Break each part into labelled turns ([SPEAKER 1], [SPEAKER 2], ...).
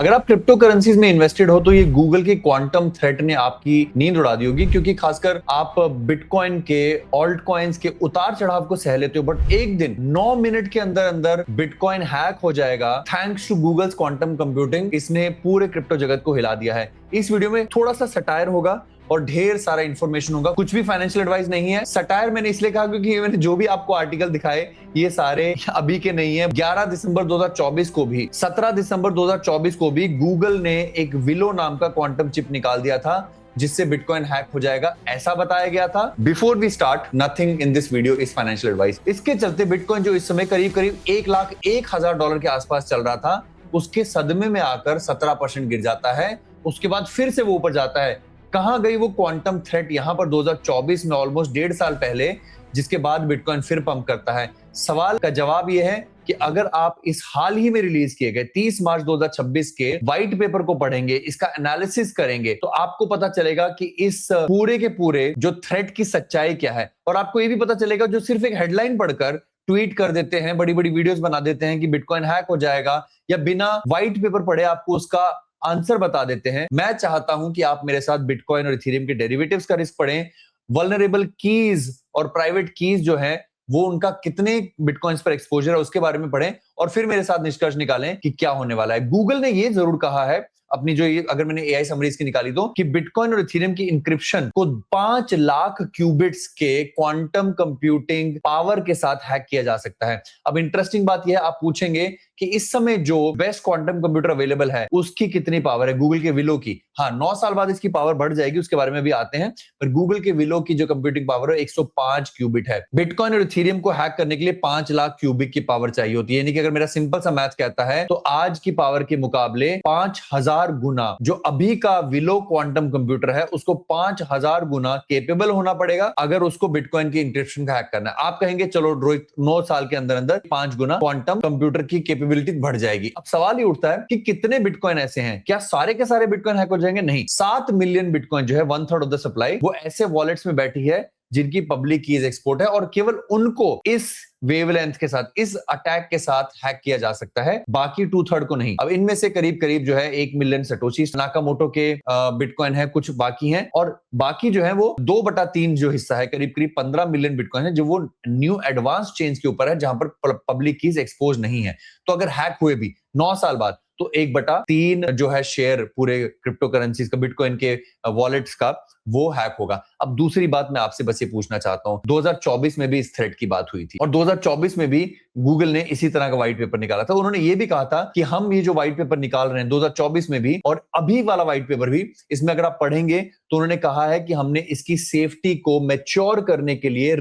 [SPEAKER 1] अगर आप crypto currencies में इन्वेस्टेड हो तो ये गूगल के क्वांटम थ्रेट ने आपकी नींद उड़ा दी होगी, क्योंकि खासकर आप बिटकॉइन के, ऑल्ट कॉइन्स के उतार चढ़ाव को सह लेते हो, बट एक दिन 9 मिनट के अंदर अंदर बिटकॉइन हैक हो जाएगा thanks to Google's quantum computing. इसने पूरे क्रिप्टो जगत को हिला दिया है। इस वीडियो में थोड़ा सा सटायर होगा और ढेर सारा इंफॉर्मेशन होगा, कुछ भी फाइनेंशियल एडवाइस नहीं है। सटायर मैंने इसलिए कहा क्योंकि मैंने जो भी आपको आर्टिकल दिखाए ये सारे अभी के नहीं है। 11 दिसंबर 2024 को भी, 17 दिसंबर 2024 को भी गूगल ने एक विलो नाम का क्वांटम चिप निकाल दिया था जिससे बिटकॉइन हैक हो जाएगा, ऐसा बताया गया था। Before we start, nothing in this video is financial advice. इसके चलते बिटकॉइन जो इस समय करीब करीब $1,01,000 के आसपास चल रहा था, उसके सदमे में आकर 17% गिर जाता है। उसके बाद फिर से वो ऊपर जाता है। कहां गई वो क्वांटम थ्रेट यहां पर 2024 में, ऑलमोस्ट 1.5 साल पहले, जिसके बाद बिटकॉइन फिर पंप करता है। सवाल का जवाब यह है कि अगर आप इस हाल ही में रिलीज किए गए 30 मार्च 2026 के व्हाइट पेपर को पढ़ेंगे, इसका एनालिसिस करेंगे, तो आपको पता चलेगा कि इस पूरे के पूरे जो थ्रेट की सच्चाई क्या है। और आपको ये भी पता चलेगा जो सिर्फ एक हेडलाइन पढ़कर ट्वीट कर देते हैं, बड़ी बड़ी वीडियोस बना देते हैं कि बिटकॉइन हैक हो जाएगा, या बिना व्हाइट पेपर पढ़े आपको उसका आंसर बता देते हैं। मैं चाहता हूं कि आप मेरे साथ बिटकॉइन और इथेरियम के डेरिवेटिव्स का रिस्क पढ़ें, वल्नरेबल कीज और प्राइवेट कीज जो है वो उनका कितने बिटकॉइंस पर एक्सपोजर है उसके बारे में पढ़ें, और फिर मेरे साथ निष्कर्ष निकालें कि क्या होने वाला है। गूगल ने ये जरूर कहा है अपनी जो ये, अगर मैंने एआई समरीज की निकाली तो, कि बिटकॉइन और इथेरियम की इंक्रिप्शन को 5 लाख क्यूबिट्स के क्वांटम कंप्यूटिंग पावर के साथ हैक किया जा सकता है। अब इंटरेस्टिंग बात यह है, आप पूछेंगे कि इस समय जो बेस्ट क्वांटम कंप्यूटर अवेलेबल है उसकी कितनी पावर है, गूगल के विलो की। हाँ, 9 साल बाद इसकी पावर बढ़ जाएगी, उसके बारे में भी आते हैं, पर गूगल के विलो की जो कंप्यूटिंग पावर है 105 क्यूबिट है। बिटकॉइन और इथेरियम को हैक करने के लिए 5 लाख क्यूबिक की पावर चाहिए होती है। यानी कि अगर मेरा सिंपल सा मैथ कहता है तो आज की पावर के मुकाबले 5000 गुना जो अभी का विलो क्वांटम कंप्यूटर है उसको 5000 गुना केपेबल होना पड़ेगा अगर उसको बिटकॉइन की इंक्रिप्शन का हैक करना है। आप कहेंगे चलो रोहित, 9 साल के अंदर अंदर 5 गुना क्वांटम कंप्यूटर की केपेबिलिटी बढ़ जाएगी। अब सवाल ही उठता है कि कितने बिटकॉइन ऐसे हैं, क्या सारे के सारे बिटकॉइन हैक हो जाएंगे? नहीं, 7 मिलियन बिटकॉइन जो है, 1/3 ऑफ द सप्लाई, वो ऐसे वॉलेट्स में बैठी है जिनकी पब्लिक कीज एक्सपोर्ट है, और केवल उनको इस वेवलेंथ के साथ, इस अटैक के साथ हैक किया जा सकता है, बाकी 2/3 को नहीं। अब इनमें से करीब करीब जो है 1 मिलियन सटोशी नाकामोटो के बिटकॉइन है, कुछ बाकी हैं, और बाकी जो है वो 2/3 जो हिस्सा है, करीब करीब 15 मिलियन बिटकॉइन है, जो वो न्यू एडवांस चेंज के ऊपर है जहां पर पब्लिक कीज एक्सपोज नहीं है। तो अगर हैक हुए भी 9 साल बाद तो 1/3 जो है शेयर पूरे क्रिप्टो करेंसीज का, बिटकॉइन के वॉलेट्स का, वो हैक होगा। अब दूसरी बात मैं आपसे बस ये पूछना चाहता हूं, 2024 में भी इस थ्रेट की बात हुई थी, और 2024 में भी गूगल ने इसी तरह का व्हाइट पेपर निकाला था। उन्होंने ये भी कहा था कि हम ये जो व्हाइट पेपर निकाल रहे हैं 2024 में भी, और अभी वाला व्हाइट पेपर भी, इसमें अगर आप पढ़ेंगे तो उन्होंने कहा है कि हमने इसकी सेफ्टी को मैच्योर करने के लिए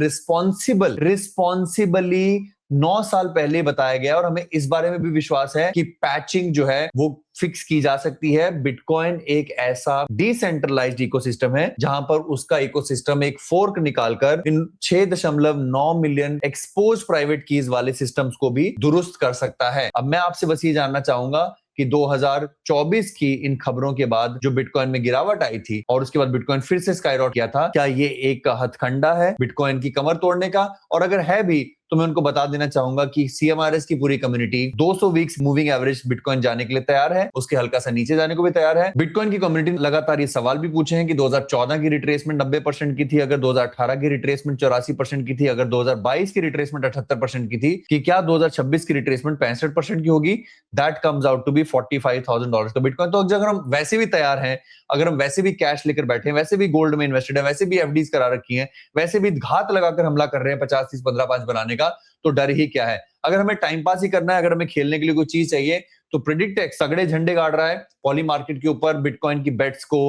[SPEAKER 1] रिस्पॉन्सिबली 9 साल पहले बताया गया, और हमें इस बारे में भी विश्वास है कि पैचिंग जो है वो फिक्स की जा सकती है। बिटकॉइन एक ऐसा डिसेंट्रलाइज्ड इकोसिस्टम है जहां पर उसका इकोसिस्टम एक फोर्क निकालकर इन 6.9 मिलियन एक्सपोज प्राइवेट कीज वाले सिस्टम्स को भी दुरुस्त कर सकता है। अब मैं आपसे बस ये जानना चाहूंगा कि 2024 की इन खबरों के बाद जो बिटकॉइन में गिरावट आई थी और उसके बाद बिटकॉइन फिर से स्काईरॉकेट किया था, क्या ये एक हथकंडा है बिटकॉइन की कमर तोड़ने का? और अगर है भी तो मैं उनको बता देना चाहूंगा कि CMRS की पूरी community 200 weeks moving average bitcoin जाने के लिए तैयार है, उसके हल्का सा नीचे जाने को भी तैयार है। बिटकॉइन की कम्युनिटी लगातार ये सवाल भी पूछे हैं कि 2014 की रिट्रेसमेंट 90% की थी, अगर 2018 की रिट्रेसमेंट 84% की थी, अगर 2022 की रिट्रेसमेंट 78% की थी, कि क्या 2026 की रिट्रेसमेंट 65% की होगी? That comes out to be $45,000 का बिटकॉइन। तो अगर हम वैसे भी तैयार हैं, अगर हम वैसे भी कैश लेकर बैठे हैं, वैसे भी गोल्ड में इन्वेस्टेड है, वैसे भी FDs करा रखी हैं, वैसे भी घात लगाकर हमला कर रहे हैं 50, 30, 15, 5 बनाने का, तो डर ही क्या है? अगर हमें टाइम पास ही करना है, अगर हमें खेलने के लिए कोई चीज चाहिए, तो प्रेडिक्टेक्स तगड़े झंडे गाड़ रहा है पॉली मार्केट के ऊपर, बिटकॉइन की बेट्स को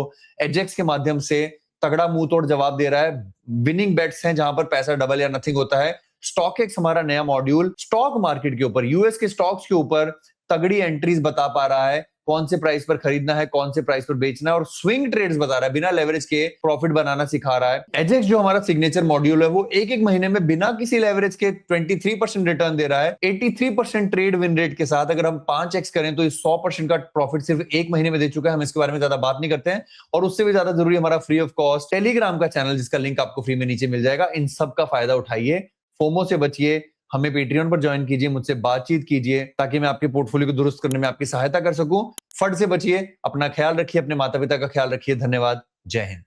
[SPEAKER 1] एजेक्स के माध्यम से तगड़ा मुंह तोड़ जवाब दे रहा है। विनिंग बेट्स हैं जहां पर पैसा डबल या नथिंग होता है। स्टॉकएक्स हमारा नया मॉड्यूल स्टॉक मार्केट के ऊपर, यूएस के स्टॉक्स के ऊपर तगड़ी एंट्रीज बता पा रहा है, कौन से प्राइस पर खरीदना है, कौन से प्राइस पर बेचना है, और स्विंग ट्रेड्स बता रहा है, बिना लेवरेज के प्रॉफिट बनाना सिखा रहा है। एजेक्स जो हमारा सिग्नेचर मॉड्यूल है वो एक महीने में बिना किसी लेवरेज के 23% रिटर्न दे रहा है, 83% ट्रेड विन रेट के साथ। अगर हम 5x करें तो 100% का प्रॉफिट सिर्फ 1 महीने में दे चुका है। हम इसके बारे में ज्यादा बात नहीं करते हैं, और उससे भी ज्यादा जरूरी हमारा फ्री ऑफ कॉस्ट टेलीग्राम का चैनल, जिसका लिंक आपको फ्री में नीचे मिल जाएगा। इन सब का फायदा उठाइए, फोमो से बचिए, हमें पेट्रियन पर ज्वाइन कीजिए, मुझसे बातचीत कीजिए ताकि मैं आपके पोर्टफोलियो को दुरुस्त करने में आपकी सहायता कर सकूं। फट से बचिए, अपना ख्याल रखिए, अपने माता पिता का ख्याल रखिए। धन्यवाद। जय हिंद।